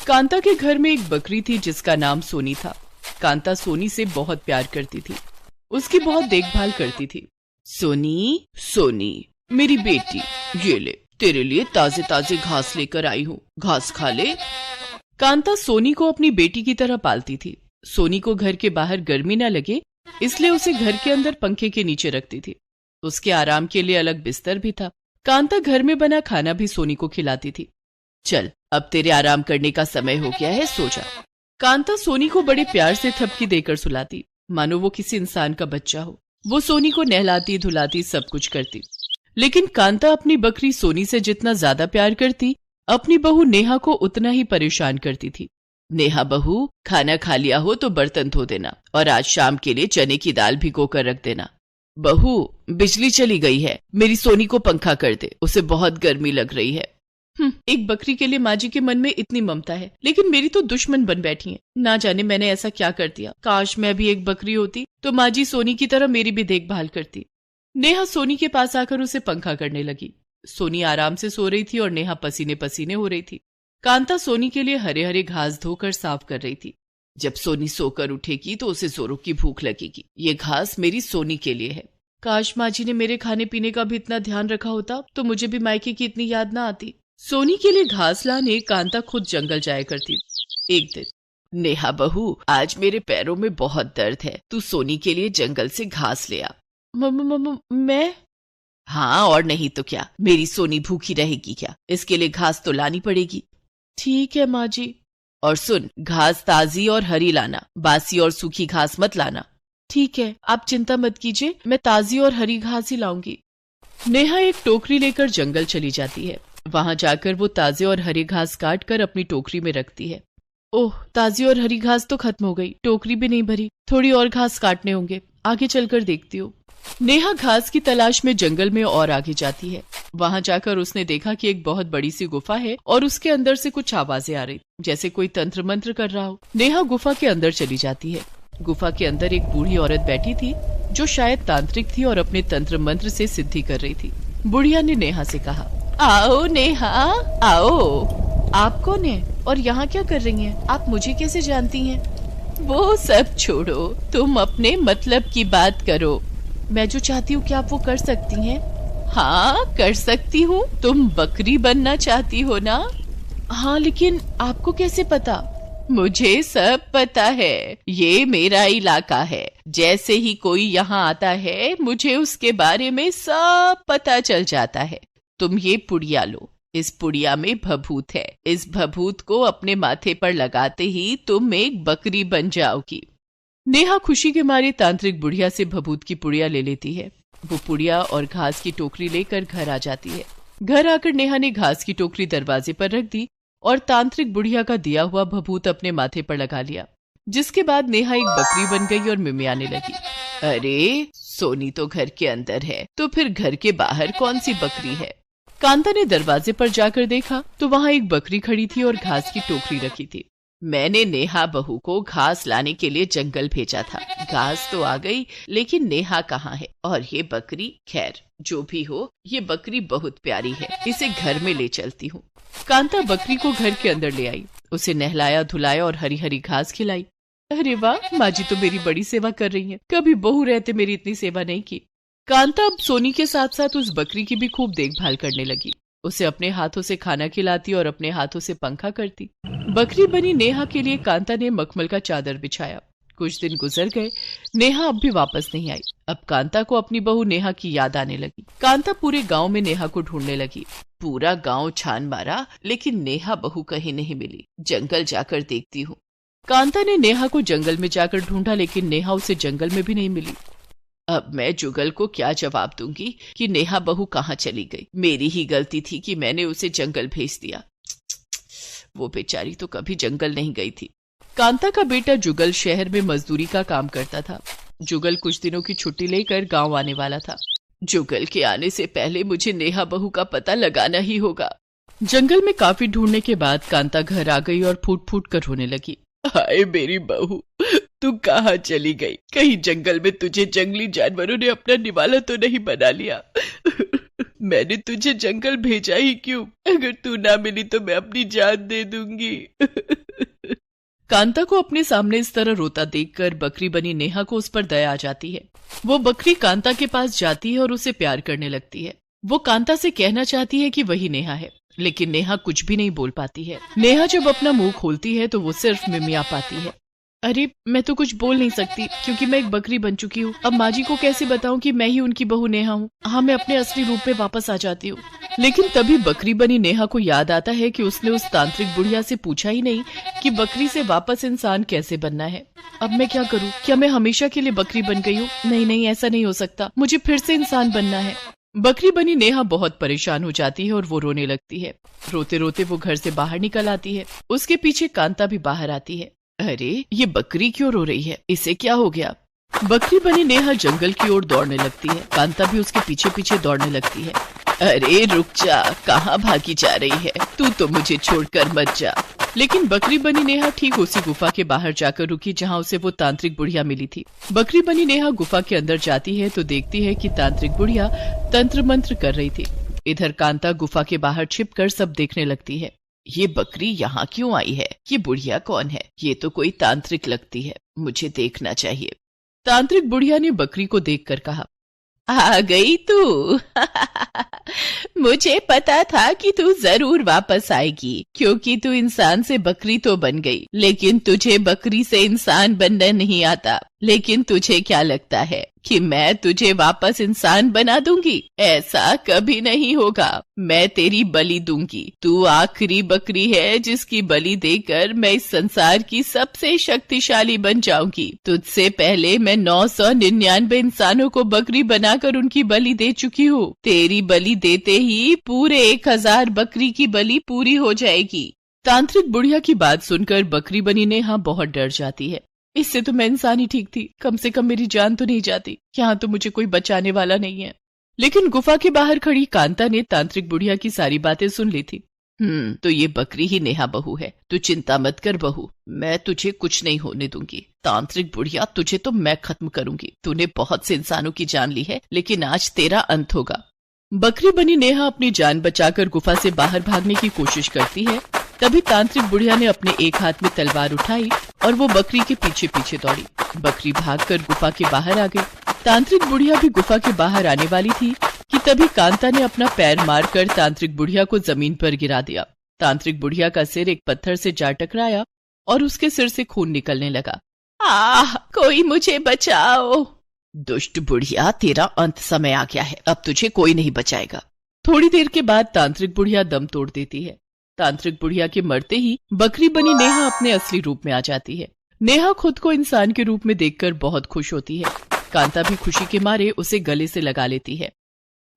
कांता के घर में एक बकरी थी जिसका नाम सोनी था। कांता सोनी से बहुत प्यार करती थी, उसकी बहुत देखभाल करती थी। सोनी, सोनी मेरी बेटी, ये ले तेरे लिए ताजे ताजे घास लेकर आई हूँ, घास खा ले। कांता सोनी को अपनी बेटी की तरह पालती थी। सोनी को घर के बाहर गर्मी न लगे इसलिए उसे घर के अंदर पंखे के नीचे रखती थी। उसके आराम के लिए अलग बिस्तर भी था। कांता घर में बना खाना भी सोनी को खिलाती थी। चल अब तेरे आराम करने का समय हो गया है, सो जा। कांता सोनी को बड़े प्यार से थपकी देकर सुलाती, मानो वो किसी इंसान का बच्चा हो। वो सोनी को नहलाती धुलाती सब कुछ करती। लेकिन कांता अपनी बकरी सोनी से जितना ज्यादा प्यार करती, अपनी बहू नेहा को उतना ही परेशान करती थी। नेहा बहू, खाना खा लिया हो तो बर्तन धो देना और आज शाम के लिए चने की दाल भिगो कर रख देना। बहू, बिजली चली गई है, मेरी सोनी को पंखा कर दे, उसे बहुत गर्मी लग रही है। एक बकरी के लिए माँ जी के मन में इतनी ममता है, लेकिन मेरी तो दुश्मन बन बैठी है। ना जाने मैंने ऐसा क्या कर दिया। काश मैं भी एक बकरी होती तो माँ जी सोनी की तरह मेरी भी देखभाल करती। नेहा सोनी के पास आकर उसे पंखा करने लगी। सोनी आराम से सो रही थी और नेहा पसीने पसीने हो रही थी। कांता सोनी के लिए हरे हरे घास धोकर साफ कर रही थी। जब सोनी सोकर उठेगी तो उसे जोरों की भूख लगेगी। ये घास मेरी सोनी के लिए है। काश माँ जी ने मेरे खाने पीने का भी इतना ध्यान रखा होता तो मुझे भी मायके की इतनी याद ना आती। सोनी के लिए घास लाने कांता खुद जंगल जाया करती। एक दिन, नेहा बहू, आज मेरे पैरों में बहुत दर्द है, तू सोनी के लिए जंगल से घास ले आ। मैं? हाँ और नहीं तो क्या, मेरी सोनी भूखी रहेगी क्या, इसके लिए घास तो लानी पड़ेगी। ठीक है माँ जी। और सुन, घास ताजी और हरी लाना, बासी और सूखी घास मत लाना। ठीक है, आप चिंता मत कीजिए, मैं ताजी और हरी घास ही लाऊंगी। नेहा एक टोकरी लेकर जंगल चली जाती है। वहां जाकर वो ताजे और हरी घास काट कर अपनी टोकरी में रखती है। ओह, ताजी और हरी घास तो खत्म हो गई, टोकरी भी नहीं भरी, थोड़ी और घास काटने होंगे, आगे चलकर देखती हूँ। नेहा घास की तलाश में जंगल में और आगे जाती है। वहां जाकर उसने देखा कि एक बहुत बड़ी सी गुफा है और उसके अंदर से कुछ आवाजें आ रही, जैसे कोई तंत्र मंत्र कर रहा हो। नेहा गुफा के अंदर चली जाती है। गुफा के अंदर एक बूढ़ी औरत बैठी थी जो शायद तांत्रिक थी और अपने तंत्र मंत्र से सिद्धि कर रही थी। बुढ़िया ने नेहा से कहा, आओ नेहा, आओ। आप कौन है और यहाँ क्या कर रही हैं? आप मुझे कैसे जानती हैं? वो सब छोड़ो, तुम अपने मतलब की बात करो। मैं जो चाहती हूँ क्या आप वो कर सकती हैं? हाँ कर सकती हूँ। तुम बकरी बनना चाहती हो ना? हाँ, लेकिन आपको कैसे पता? मुझे सब पता है, ये मेरा इलाका है। जैसे ही कोई यहाँ आता है मुझे उसके बारे में सब पता चल जाता है। तुम ये पुड़िया लो, इस पुड़िया में भभूत है। इस भभूत को अपने माथे पर लगाते ही तुम एक बकरी बन जाओगी। नेहा खुशी के मारे तांत्रिक बुढ़िया से भभूत की पुड़िया ले लेती है। वो पुड़िया और घास की टोकरी लेकर घर आ जाती है। घर आकर नेहा ने घास की टोकरी दरवाजे पर रख दी और तांत्रिक बुढ़िया का दिया हुआ भभूत अपने माथे पर लगा लिया, जिसके बाद नेहा एक बकरी बन गई और मिमियाने लगी। अरे, सोनी तो घर के अंदर है, तो फिर घर के बाहर कौन सी बकरी है? कांता ने दरवाजे पर जाकर देखा तो वहाँ एक बकरी खड़ी थी और घास की टोकरी रखी थी। मैंने नेहा बहू को घास लाने के लिए जंगल भेजा था। घास तो आ गई, लेकिन नेहा कहाँ है? और ये बकरी, खैर जो भी हो, ये बकरी बहुत प्यारी है, इसे घर में ले चलती हूँ। कांता बकरी को घर के अंदर ले आई, उसे नहलाया धुलाया और हरी हरी घास खिलाई। अरे वाह, माँ जी तो मेरी बड़ी सेवा कर रही है, कभी बहू रहते मेरी इतनी सेवा नहीं की। कांता अब सोनी के साथ साथ उस बकरी की भी खूब देखभाल करने लगी। उसे अपने हाथों से खाना खिलाती और अपने हाथों से पंखा करती। बकरी बनी नेहा के लिए कांता ने मखमल का चादर बिछाया। कुछ दिन गुजर गए, नेहा अब भी वापस नहीं आई। अब कांता को अपनी बहू नेहा की याद आने लगी। कांता पूरे गांव में नेहा को ढूंढने लगी। पूरा गांव छान मारा, लेकिन नेहा बहू कहीं नहीं मिली। जंगल जाकर देखती हूँ। कांता ने नेहा को जंगल में जाकर ढूंढा, लेकिन नेहा उसे जंगल में भी नहीं मिली। अब मैं जुगल को क्या जवाब दूंगी कि नेहा बहू कहाँ चली गई? मेरी ही गलती थी कि मैंने उसे जंगल भेज दिया। वो बेचारी तो कभी जंगल नहीं गई थी। कांता का बेटा जुगल शहर में मजदूरी का काम करता था। जुगल कुछ दिनों की छुट्टी लेकर गांव आने वाला था। जुगल के आने से पहले मुझे नेहा बहू का पता लगाना ही होगा। जंगल में काफी ढूंढने के बाद कांता घर आ गई और फूट फूट कर रोने लगी। हाय मेरी बहू, तू कहाँ चली गई? कहीं जंगल में तुझे जंगली जानवरों ने अपना निवाला तो नहीं बना लिया? मैंने तुझे जंगल भेजा ही क्यों? अगर तू ना मिली तो मैं अपनी जान दे दूंगी। कांता को अपने सामने इस तरह रोता देखकर बकरी बनी नेहा को उस पर दया आ जाती है। वो बकरी कांता के पास जाती है और उसे प्यार करने लगती है। वो कांता से कहना चाहती है कि वही नेहा है, लेकिन नेहा कुछ भी नहीं बोल पाती है। नेहा जब अपना मुंह खोलती है तो वो सिर्फ मिमिया पाती है। अरे मैं तो कुछ बोल नहीं सकती क्योंकि मैं एक बकरी बन चुकी हूँ। अब माँ जी को कैसे बताऊं कि मैं ही उनकी बहू नेहा हूँ। हाँ, मैं अपने असली रूप में वापस आ जाती हूँ। लेकिन तभी बकरी बनी नेहा को याद आता है कि उसने उस तांत्रिक बुढ़िया से पूछा ही नहीं कि बकरी से वापस इंसान कैसे बनना है। अब मैं क्या करूँ? क्या मैं हमेशा के लिए बकरी बन गई हूँ? नहीं नहीं, ऐसा नहीं हो सकता, मुझे फिर से इंसान बनना है। बकरी बनी नेहा बहुत परेशान हो जाती है और वो रोने लगती है। रोते रोते वो घर से बाहर निकल आती है। उसके पीछे कांता भी बाहर आती है। अरे ये बकरी क्यों रो रही है? इसे क्या हो गया? बकरी बनी नेहा जंगल की ओर दौड़ने लगती है। कांता भी उसके पीछे पीछे दौड़ने लगती है। अरे रुक जा, कहाँ भागी जा रही है? तू तो मुझे छोड़कर मत जा। लेकिन बकरी बनी नेहा ठीक उसी गुफा के बाहर जाकर रुकी जहाँ उसे वो तांत्रिक बुढ़िया मिली थी। बकरी बनी नेहा गुफा के अंदर जाती है तो देखती है कि तांत्रिक बुढ़िया तंत्र मंत्र कर रही थी। इधर कांता गुफा के बाहर छिपकर सब देखने लगती है। ये बकरी यहाँ क्यों आई है? ये बुढ़िया कौन है? ये तो कोई तांत्रिक लगती है, मुझे देखना चाहिए। तांत्रिक बुढ़िया ने बकरी को देखकर कहा, आ गई तू। मुझे पता था कि तू जरूर वापस आएगी, क्योंकि तू इंसान से बकरी तो बन गई, लेकिन तुझे बकरी से इंसान बनना नहीं आता। लेकिन तुझे क्या लगता है कि मैं तुझे वापस इंसान बना दूंगी? ऐसा कभी नहीं होगा। मैं तेरी बलि दूंगी। तू आखिरी बकरी है जिसकी बलि देकर मैं इस संसार की सबसे शक्तिशाली बन जाऊंगी। तुझसे पहले मैं 999 इंसानों को बकरी बनाकर उनकी बलि दे चुकी हूँ। तेरी बलि देते ही पूरे 1000 बकरी की बलि पूरी हो जाएगी। तांत्रिक बुढ़िया की बात सुनकर बकरी बनी नेहा बहुत डर जाती है। इससे तो मैं इंसान ही ठीक थी, कम से कम मेरी जान तो नहीं जाती। यहाँ तो मुझे कोई बचाने वाला नहीं है। लेकिन गुफा के बाहर खड़ी कांता ने तांत्रिक बुढ़िया की सारी बातें सुन ली थी। तो ये बकरी ही नेहा बहू है। तू चिंता मत कर बहू, मैं तुझे कुछ नहीं होने दूंगी। तांत्रिक बुढ़िया, तुझे तो मैं खत्म करूंगी। तूने बहुत से इंसानों की जान ली है, लेकिन आज तेरा अंत होगा। बकरी बनी नेहा अपनी जान बचाकर गुफा से बाहर भागने की कोशिश करती है। तभी तांत्रिक बुढ़िया ने अपने एक हाथ में तलवार उठाई और वो बकरी के पीछे पीछे दौड़ी। बकरी भागकर गुफा के बाहर आ गई। तांत्रिक बुढ़िया भी गुफा के बाहर आने वाली थी कि तभी कांता ने अपना पैर मारकर तांत्रिक बुढ़िया को जमीन पर गिरा दिया। तांत्रिक बुढ़िया का सिर एक पत्थर से जा टकराया और उसके सिर से खून निकलने लगा। आह, कोई मुझे बचाओ। दुष्ट बुढ़िया, तेरा अंत समय आ गया है। अब तुझे कोई नहीं बचाएगा। थोड़ी देर के बाद तांत्रिक बुढ़िया दम तोड़ देती है। तांत्रिक बुढ़िया के मरते ही बकरी बनी नेहा अपने असली रूप में आ जाती है। नेहा खुद को इंसान के रूप में देखकर बहुत खुश होती है। कांता भी खुशी के मारे उसे गले से लगा लेती है।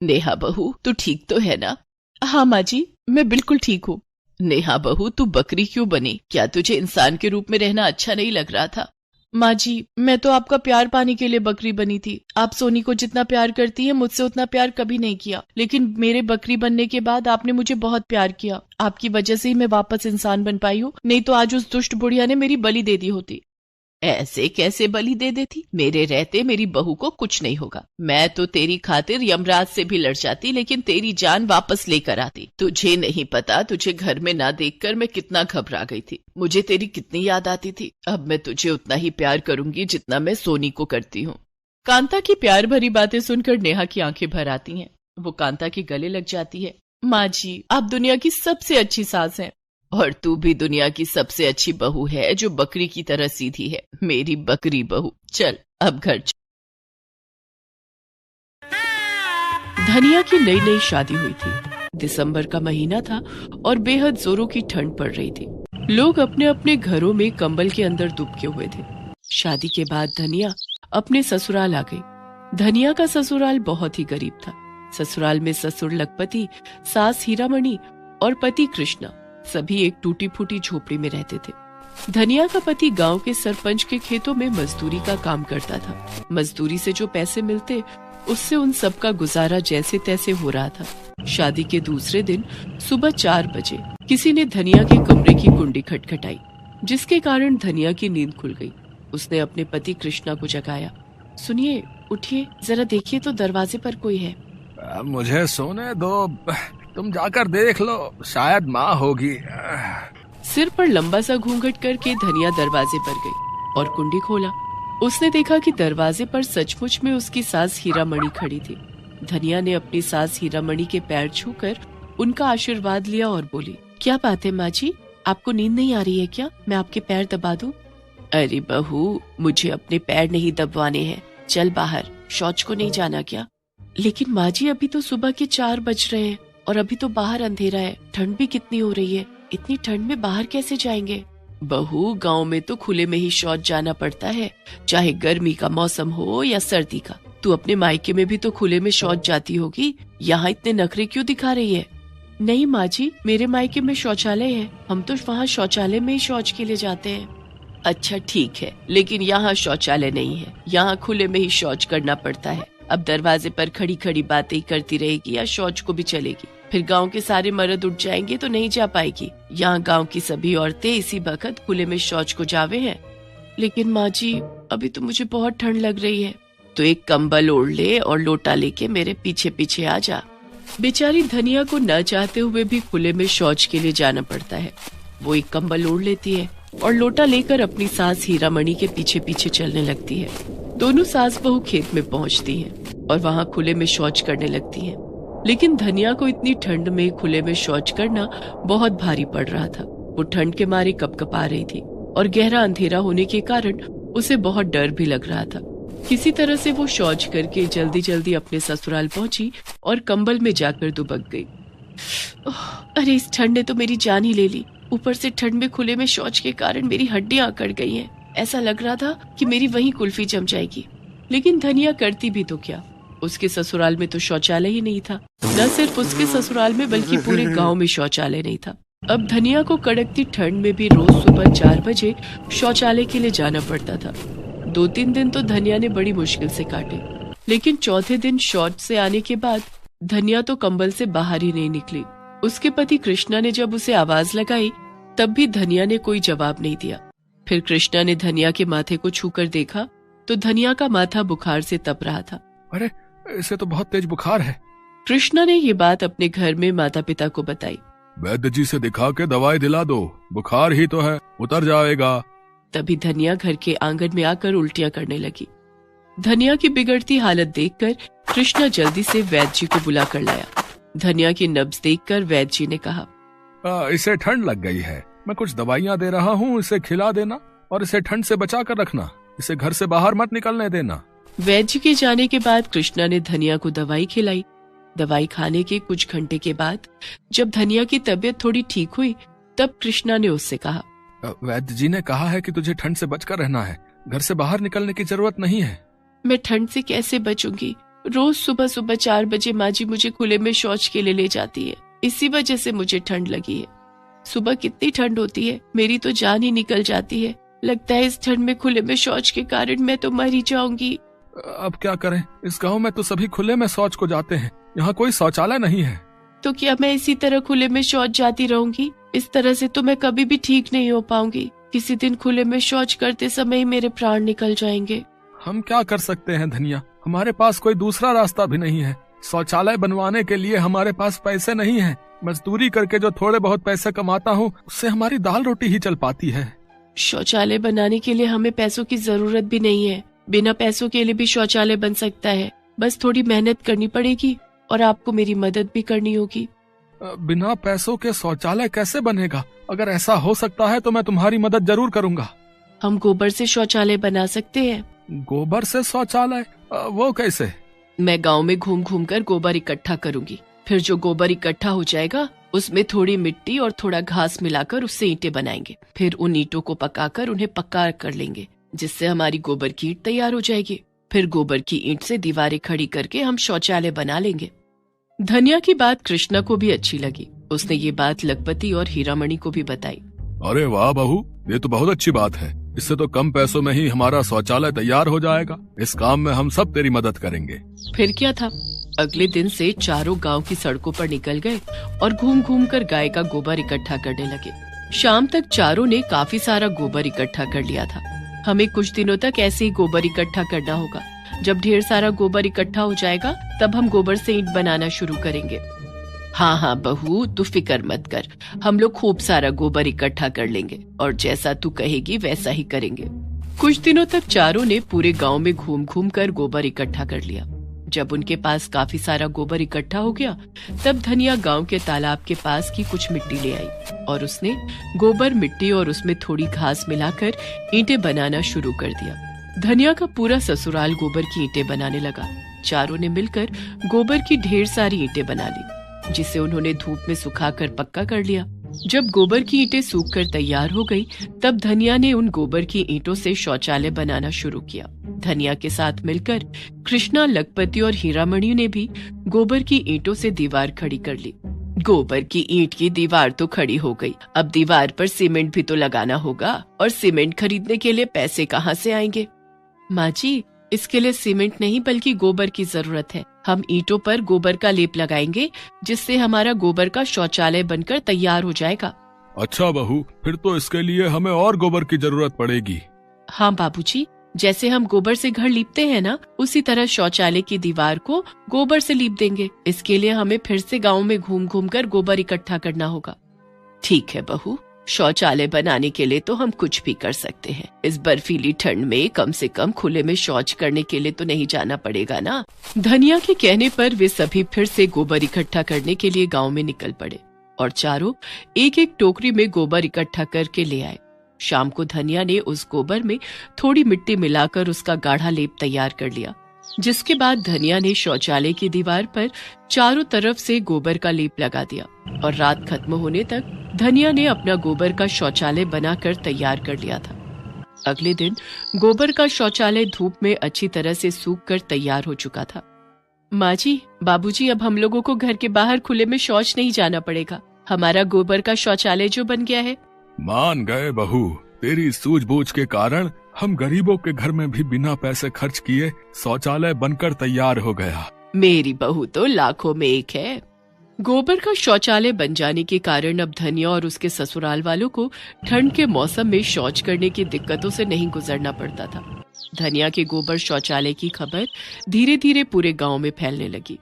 नेहा बहू, तू ठीक तो है ना? हाँ माँ जी, मैं बिल्कुल ठीक हूँ। नेहा बहू, तू बकरी क्यों बनी? क्या तुझे इंसान के रूप में रहना अच्छा नहीं लग रहा था? माँ जी, मैं तो आपका प्यार पाने के लिए बकरी बनी थी। आप सोनी को जितना प्यार करती है, मुझसे उतना प्यार कभी नहीं किया। लेकिन मेरे बकरी बनने के बाद आपने मुझे बहुत प्यार किया। आपकी वजह से ही मैं वापस इंसान बन पाई हूँ, नहीं तो आज उस दुष्ट बुढ़िया ने मेरी बलि दे दी होती। ऐसे कैसे बलि दे देती? मेरे रहते मेरी बहू को कुछ नहीं होगा। मैं तो तेरी खातिर यमराज से भी लड़ जाती, लेकिन तेरी जान वापस लेकर आती। तुझे नहीं पता, तुझे घर में ना देखकर मैं कितना घबरा गई थी। मुझे तेरी कितनी याद आती थी। अब मैं तुझे उतना ही प्यार करूंगी जितना मैं सोनी को करती हूँ। कांता की प्यार भरी बातें सुनकर नेहा की आंखें भर आती हैं। वो कांता के गले लग जाती है। माँ जी, आप दुनिया की सबसे अच्छी सास हैं। और तू भी दुनिया की सबसे अच्छी बहू है, जो बकरी की तरह सीधी है। मेरी बकरी बहू, चल अब घर चल। धनिया की नई नई शादी हुई थी। दिसंबर का महीना था और बेहद जोरों की ठंड पड़ रही थी। लोग अपने अपने घरों में कंबल के अंदर दुबके हुए थे। शादी के बाद धनिया अपने ससुराल आ गई। धनिया का ससुराल बहुत ही गरीब था। ससुराल में ससुर लखपति, सास हीरामणि और पति कृष्णा सभी एक टूटी फूटी झोपड़ी में रहते थे। धनिया का पति गांव के सरपंच के खेतों में मजदूरी का काम करता था। मजदूरी से जो पैसे मिलते, उससे उन सब का गुजारा जैसे तैसे हो रहा था। शादी के दूसरे दिन सुबह 4 बजे किसी ने धनिया के कमरे की कुंडी खटखटाई, जिसके कारण धनिया की नींद खुल गई। उसने अपने पति कृष्णा को जगाया। सुनिए, उठिए, जरा देखिए तो दरवाजे पर कोई है। मुझे सोने दो, तुम जाकर देख लो, शायद माँ होगी। सिर पर लंबा सा घूंघट करके धनिया दरवाजे पर गई और कुंडी खोला। उसने देखा कि दरवाजे पर सचमुच में उसकी सास हीरामणि खड़ी थी। धनिया ने अपनी सास हीरामणि के पैर छूकर उनका आशीर्वाद लिया और बोली, क्या बात है माँ जी, आपको नींद नहीं आ रही है क्या? मैं आपके पैर दबा दूं? अरे बहू, मुझे अपने पैर नहीं दबवाने हैं, चल बाहर, शौच को नहीं जाना क्या? लेकिन माँ जी, अभी तो सुबह के 4 बज रहे हैं और अभी तो बाहर अंधेरा है, ठंड भी कितनी हो रही है, इतनी ठंड में बाहर कैसे जाएंगे? बहू, गांव में तो खुले में ही शौच जाना पड़ता है, चाहे गर्मी का मौसम हो या सर्दी का। तू अपने मायके में भी तो खुले में शौच जाती होगी, यहाँ इतने नखरे क्यों दिखा रही है? नहीं माँ जी, मेरे मायके में शौचालय है, हम तो वहाँ शौचालय में ही शौच के लिए जाते हैं। अच्छा ठीक है, लेकिन यहाँ शौचालय नहीं है, यहाँ खुले में ही शौच करना पड़ता है। अब दरवाजे पर खड़ी खड़ी बातें करती रहेगी या शौच को भी चलेगी? फिर गांव के सारे मर्द उठ जाएंगे तो नहीं जा पाएगी। यहाँ गांव की सभी औरतें इसी वक्त खुले में शौच को जावे हैं। लेकिन माँ जी, अभी तो मुझे बहुत ठंड लग रही है। तो एक कंबल ओढ़ ले और लोटा लेके मेरे पीछे पीछे आ जा। बेचारी धनिया को न चाहते हुए भी खुले में शौच के लिए जाना पड़ता है। वो एक कंबल ओढ़ लेती है और लोटा लेकर अपनी सास हीरामणि के पीछे पीछे चलने लगती है। दोनों सास बहू खेत में पहुंचती हैं और वहां खुले में शौच करने लगती हैं। लेकिन धनिया को इतनी ठंड में खुले में शौच करना बहुत भारी पड़ रहा था। वो ठंड के मारे कपकपा रही थी और गहरा अंधेरा होने के कारण उसे बहुत डर भी लग रहा था। किसी तरह से वो शौच करके जल्दी जल्दी अपने ससुराल पहुंची और कंबल में जाकर दुबक गई। अरे, इस ठंड ने तो मेरी जान ही ले ली। ऊपर से ठंड में खुले में शौच के कारण मेरी हड्डियां अकड़ गई हैं। ऐसा लग रहा था कि मेरी वहीं कुल्फी जम जाएगी। लेकिन धनिया करती भी तो क्या, उसके ससुराल में तो शौचालय ही नहीं था। न सिर्फ उसके ससुराल में बल्कि पूरे गांव में शौचालय नहीं था। अब धनिया को कड़कती ठंड में भी रोज सुबह 4 बजे शौचालय के लिए जाना पड़ता था। 2-3 दिन तो धनिया ने बड़ी मुश्किल से काटे, लेकिन चौथे दिन शौच से आने के बाद धनिया तो कंबल से बाहर ही नहीं निकली। उसके पति कृष्णा ने जब उसे आवाज लगाई तब भी धनिया ने कोई जवाब नहीं दिया। फिर कृष्णा ने धनिया के माथे को छूकर देखा तो धनिया का माथा बुखार से तप रहा था। अरे, इसे तो बहुत तेज बुखार है। कृष्णा ने ये बात अपने घर में माता पिता को बताई। वैद्य जी से दिखा के दवाई दिला दो, बुखार ही तो है, उतर जाएगा। तभी धनिया घर के आंगन में आकर उल्टियां करने लगी। धनिया की बिगड़ती हालत देखकर कृष्णा जल्दी से वैद्य जी को बुला कर लाया। धनिया की नब्ज देखकर वैद्य जी ने कहा, इसे ठंड लग गई है, मैं कुछ दवाइयाँ दे रहा हूँ, इसे खिला देना और इसे ठंड से बचा कर रखना, इसे घर से बाहर मत निकलने देना। वैद्य जी के जाने के बाद कृष्णा ने धनिया को दवाई खिलाई। दवाई खाने के कुछ घंटे के बाद जब धनिया की तबीयत थोड़ी ठीक हुई तब कृष्णा ने उससे कहा, वैद्य जी ने कहा है कि तुझे ठंड से बचकर रहना है, घर से बाहर निकलने की जरूरत नहीं है। मैं ठंड से कैसे बचूंगी? रोज सुबह सुबह 4 बजे माँ जी मुझे खुले में शौच के लिए ले जाती है, इसी वजह से मुझे ठंड लगी है। सुबह कितनी ठंड होती है, मेरी तो जान ही निकल जाती है। लगता है इस ठंड में खुले में शौच के कारण मैं तो मर ही जाऊंगी। अब क्या करें, इस गांव में तो सभी खुले में शौच को जाते हैं, यहाँ कोई शौचालय नहीं है। तो क्या मैं इसी तरह खुले में शौच जाती रहूंगी? इस तरह से तो मैं कभी भी ठीक नहीं हो पाऊंगी। किसी दिन खुले में शौच करते समय ही मेरे प्राण निकल जाएंगे। हम क्या कर सकते हैं धनिया, हमारे पास कोई दूसरा रास्ता भी नहीं है। शौचालय बनवाने के लिए हमारे पास पैसे नहीं है। मजदूरी करके जो थोड़े बहुत पैसे कमाता हूँ उससे हमारी दाल रोटी ही चल पाती है। शौचालय बनाने के लिए हमें पैसों की जरूरत भी नहीं है, बिना पैसों के लिए भी शौचालय बन सकता है। बस थोड़ी मेहनत करनी पड़ेगी और आपको मेरी मदद भी करनी होगी। बिना पैसों के शौचालय कैसे बनेगा? अगर ऐसा हो सकता है तो मैं तुम्हारी मदद जरूर करूंगा। हम गोबर से शौचालय बना सकते हैं। गोबर से शौचालय? वो कैसे? मैं गांव में घूम घूम कर गोबर इकट्ठा करूंगी, फिर जो गोबर इकट्ठा हो जाएगा उसमें थोड़ी मिट्टी और थोड़ा घास मिलाकर उससे ईंटें बनाएंगे। फिर उन ईंटों को पकाकर उन्हें पक्का कर लेंगे, जिससे हमारी गोबर की ईंट तैयार हो जाएगी। फिर गोबर की ईंट से दीवारें खड़ी करके हम शौचालय बना लेंगे। धनिया की बात कृष्णा को भी अच्छी लगी। उसने ये बात लखपति और हीरामणि को भी बताई। अरे वाह बहू, ये तो बहुत अच्छी बात है। इससे तो कम पैसों में ही हमारा शौचालय तैयार हो जाएगा। इस काम में हम सब तेरी मदद करेंगे। फिर क्या था, अगले दिन से चारों गांव की सड़कों पर निकल गए और घूम घूम कर गाय का गोबर इकट्ठा करने लगे। शाम तक चारों ने काफी सारा गोबर इकट्ठा कर लिया था। हमें कुछ दिनों तक ऐसे ही गोबर इकट्ठा करना होगा, जब ढेर सारा गोबर इकट्ठा हो जाएगा तब हम गोबर से ईंट बनाना शुरू करेंगे। हाँ हाँ बहू, तू फिक्र मत कर, हम लोग खूब सारा गोबर इकट्ठा कर लेंगे और जैसा तू कहेगी वैसा ही करेंगे। कुछ दिनों तक चारों ने पूरे गांव में घूम घूम कर गोबर इकट्ठा कर लिया। जब उनके पास काफी सारा गोबर इकट्ठा हो गया तब धनिया गांव के तालाब के पास की कुछ मिट्टी ले आई और उसने गोबर, मिट्टी और उसमें थोड़ी घास मिलाकर ईंटें बनाना शुरू कर दिया। धनिया का पूरा ससुराल गोबर की ईंटें बनाने लगा। चारों ने मिलकर गोबर की ढेर सारी ईंटें बना ली, जिसे उन्होंने धूप में सुखाकर पक्का कर लिया। जब गोबर की ईंटें सूखकर तैयार हो गई तब धनिया ने उन गोबर की ईंटों से शौचालय बनाना शुरू किया। धनिया के साथ मिलकर कृष्णा, लखपति और हीरामणि ने भी गोबर की ईंटों से दीवार खड़ी कर ली। गोबर की ईंट की दीवार तो खड़ी हो गई, अब दीवार पर सीमेंट भी तो लगाना होगा और सीमेंट खरीदने के लिए पैसे कहाँ से आएंगे? माँ जी, इसके लिए सीमेंट नहीं बल्कि गोबर की जरूरत है। हम ईंटों पर गोबर का लेप लगाएंगे जिससे हमारा गोबर का शौचालय बनकर तैयार हो जाएगा। अच्छा बहू, फिर तो इसके लिए हमें और गोबर की जरूरत पड़ेगी। हाँ बाबूजी, जैसे हम गोबर से घर लीपते हैं ना, उसी तरह शौचालय की दीवार को गोबर से लीप देंगे। इसके लिए हमें फिर से गांव में घूम घूम कर गोबर इकट्ठा करना होगा। ठीक है बहू, शौचालय बनाने के लिए तो हम कुछ भी कर सकते हैं। इस बर्फीली ठंड में कम से कम खुले में शौच करने के लिए तो नहीं जाना पड़ेगा ना। धनिया के कहने पर वे सभी फिर से गोबर इकट्ठा करने के लिए गांव में निकल पड़े और चारों एक एक टोकरी में गोबर इकट्ठा करके ले आए। शाम को धनिया ने उस गोबर में थोड़ी मिट्टी मिलाकर उसका गाढ़ा लेप तैयार कर लिया, जिसके बाद धनिया ने शौचालय की दीवार पर चारों तरफ से गोबर का लेप लगा दिया और रात खत्म होने तक धनिया ने अपना गोबर का शौचालय बनाकर तैयार कर लिया था। अगले दिन गोबर का शौचालय धूप में अच्छी तरह से सूखकर तैयार हो चुका था। माँ जी, बाबूजी, अब हम लोगों को घर के बाहर खुले में शौच नहीं जाना पड़ेगा। हमारा गोबर का शौचालय जो बन गया है। मान गए बहू, तेरी सूझबूझ के कारण हम गरीबों के घर में भी बिना पैसे खर्च किए शौचालय बनकर तैयार हो गया। मेरी बहू तो लाखों में एक है। गोबर का शौचालय बन जाने के कारण अब धनिया और उसके ससुराल वालों को ठंड के मौसम में शौच करने की दिक्कतों से नहीं गुजरना पड़ता था। धनिया के गोबर शौचालय की खबर धीरे धीरे पूरे गांव में फैलने लगी।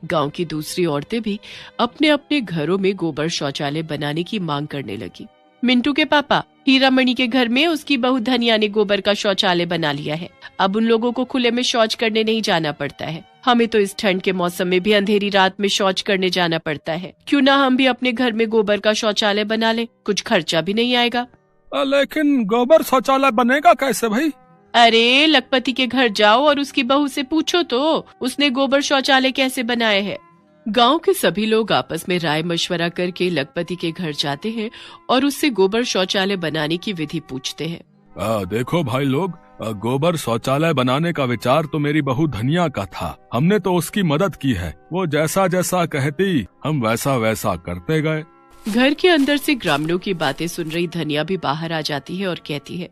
गांव की दूसरी औरतें भी अपने अपने घरों में गोबर शौचालय बनाने की मांग करने लगी। मिंटू के पापा, हीरामणि के घर में उसकी बहू धनिया ने गोबर का शौचालय बना लिया है। अब उन लोगों को खुले में शौच करने नहीं जाना पड़ता है। हमें तो इस ठंड के मौसम में भी अंधेरी रात में शौच करने जाना पड़ता है। क्यों ना हम भी अपने घर में गोबर का शौचालय बना लें, कुछ खर्चा भी नहीं आएगा। लेकिन गोबर शौचालय बनेगा कैसे भाई? अरे लखपति के घर जाओ और उसकी बहू से पूछो तो उसने गोबर शौचालय कैसे बनाए हैं। गांव के सभी लोग आपस में राय मशवरा करके लखपति के घर जाते हैं और उससे गोबर शौचालय बनाने की विधि पूछते हैं। देखो भाई लोग, गोबर शौचालय बनाने का विचार तो मेरी बहू धनिया का था। हमने तो उसकी मदद की है। वो जैसा जैसा कहती हम वैसा वैसा करते गए। घर के अंदर से ग्रामीणों की बातें सुन रही धनिया भी बाहर आ जाती है और कहती है,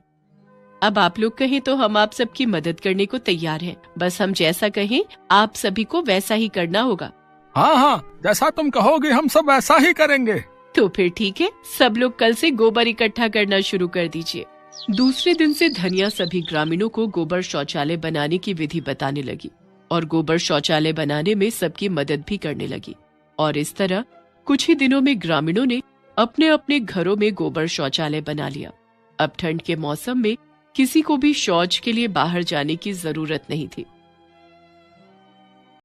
अब आप लोग कहें तो हम आप सबकी मदद करने को तैयार हैं। बस हम जैसा कहें आप सभी को वैसा ही करना होगा। हाँ हाँ, जैसा तुम कहोगे हम सब वैसा ही करेंगे। तो फिर ठीक है, सब लोग कल से गोबर इकट्ठा करना शुरू कर दीजिए। दूसरे दिन से धनिया सभी ग्रामीणों को गोबर शौचालय बनाने की विधि बताने लगी और गोबर शौचालय बनाने में सबकी मदद भी करने लगी। और इस तरह कुछ ही दिनों में ग्रामीणों ने अपने अपने घरों में गोबर शौचालय बना लिया। अब ठंड के मौसम में किसी को भी शौच के लिए बाहर जाने की जरूरत नहीं थी।